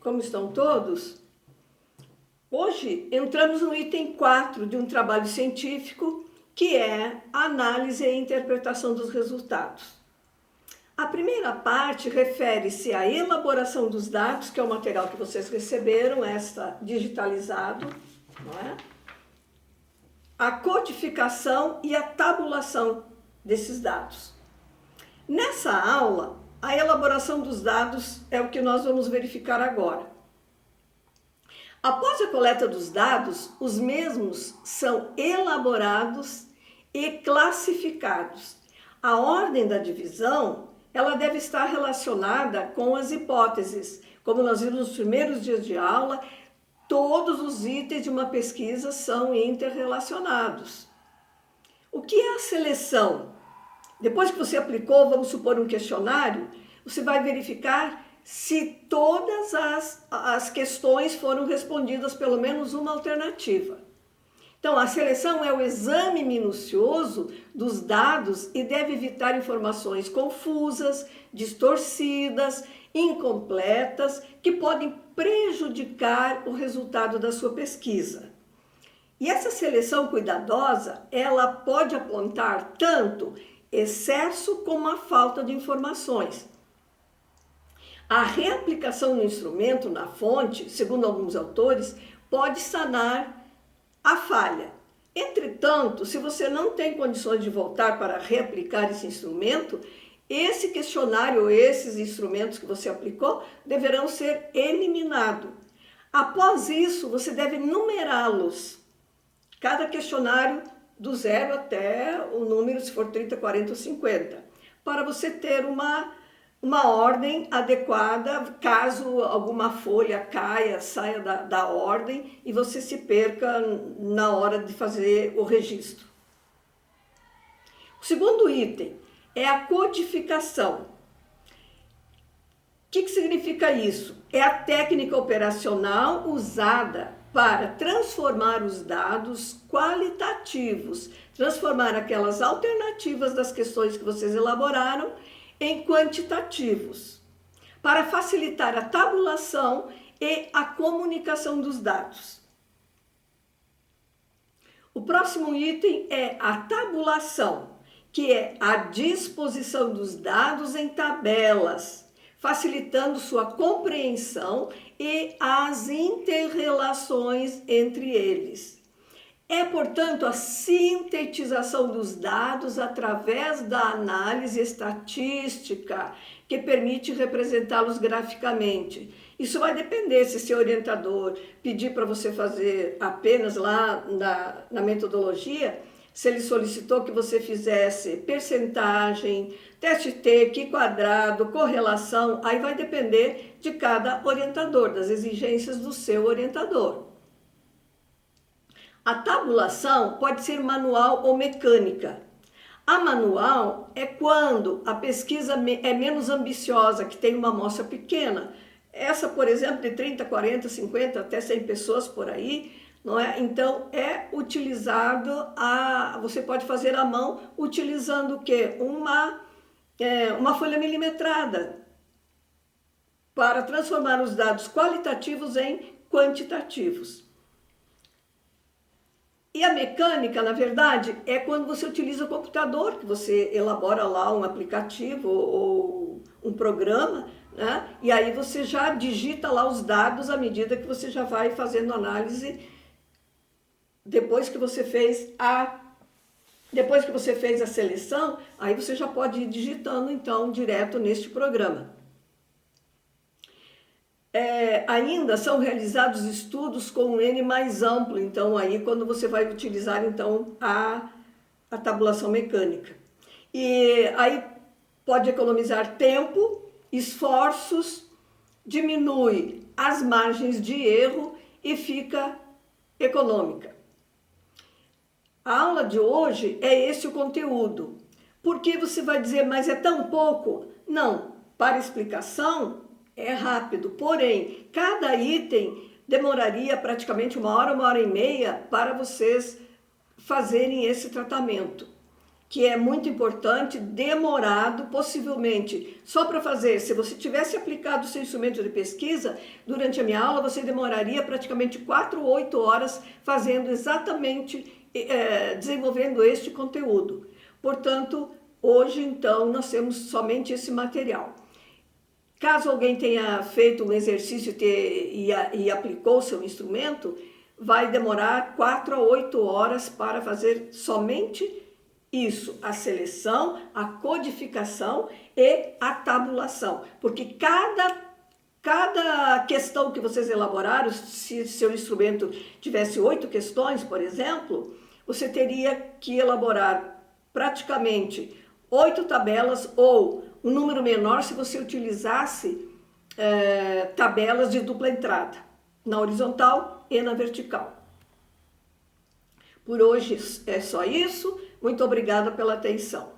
como estão todos? Hoje entramos no item 4 de um trabalho científico, que é a análise e interpretação dos resultados. A primeira parte refere-se à elaboração dos dados, que é o material que vocês receberam, esta digitalizado, não é? A codificação e a tabulação desses dados. Nessa aula, a elaboração dos dados é o que nós vamos verificar agora. Após a coleta dos dados, os mesmos são elaborados e classificados. A ordem da divisão, ela deve estar relacionada com as hipóteses. Como nós vimos nos primeiros dias de aula, todos os itens de uma pesquisa são interrelacionados. O que é a seleção? Depois que você aplicou, vamos supor, um questionário, você vai verificar se todas as questões foram respondidas, pelo menos uma alternativa. Então, a seleção é o exame minucioso dos dados e deve evitar informações confusas, distorcidas, incompletas, que podem prejudicar o resultado da sua pesquisa. E essa seleção cuidadosa, ela pode apontar tanto excesso como a falta de informações. A reaplicação no instrumento, na fonte, segundo alguns autores, pode sanar a falha. Entretanto, se você não tem condições de voltar para reaplicar esse instrumento, esse questionário ou esses instrumentos que você aplicou deverão ser eliminados. Após isso, você deve numerá-los. Cada questionário do 0 até o número, se for 30, 40 ou 50, para você ter uma ordem adequada, caso alguma folha caia, saia da ordem e você se perca na hora de fazer o registro. O segundo item é a codificação. O que significa isso? É a técnica operacional usada para transformar os dados qualitativos, transformar aquelas alternativas das questões que vocês elaboraram em quantitativos, para facilitar a tabulação e a comunicação dos dados. O próximo item é a tabulação, que é a disposição dos dados em tabelas, facilitando sua compreensão e as interrelações entre eles. É, portanto, a sintetização dos dados através da análise estatística que permite representá-los graficamente. Isso vai depender se seu orientador pedir para você fazer apenas lá na metodologia, se ele solicitou que você fizesse percentagem, teste T, Q quadrado, correlação, aí vai depender de cada orientador, das exigências do seu orientador. A tabulação pode ser manual ou mecânica. A manual é quando a pesquisa é menos ambiciosa, que tem uma amostra pequena. Essa, por exemplo, de 30, 40, 50, até 100 pessoas por aí, não é? Então, é utilizado, você pode fazer à mão utilizando o quê? Uma folha milimetrada para transformar os dados qualitativos em quantitativos. E a mecânica, na verdade, é quando você utiliza o computador, que você elabora lá um aplicativo ou um programa, né? E aí você já digita lá os dados à medida que você já vai fazendo análise depois que você fez a seleção, aí você já pode ir digitando, então, direto neste programa. Ainda são realizados estudos com um N mais amplo, então aí quando você vai utilizar então a tabulação mecânica. E aí pode economizar tempo, esforços, diminui as margens de erro e fica econômica. A aula de hoje é esse o conteúdo. Por que você vai dizer, mas é tão pouco? Não, para explicação é rápido, porém, cada item demoraria praticamente 1 hora, 1 hora e meia para vocês fazerem esse tratamento. que é muito importante, demorado, possivelmente, só para fazer, se você tivesse aplicado o seu instrumento de pesquisa, durante a minha aula você demoraria praticamente 4 ou 8 horas fazendo exatamente, desenvolvendo este conteúdo. Portanto, hoje então nós temos somente esse material. Caso alguém tenha feito um exercício e aplicou o seu instrumento, vai demorar 4 a 8 horas para fazer somente isso, a seleção, a codificação e a tabulação. Porque cada questão que vocês elaboraram, se seu instrumento tivesse 8 questões, por exemplo, você teria que elaborar praticamente 8 tabelas ou um número menor se você utilizasse tabelas de dupla entrada, na horizontal e na vertical. Por hoje é só isso. Muito obrigada pela atenção.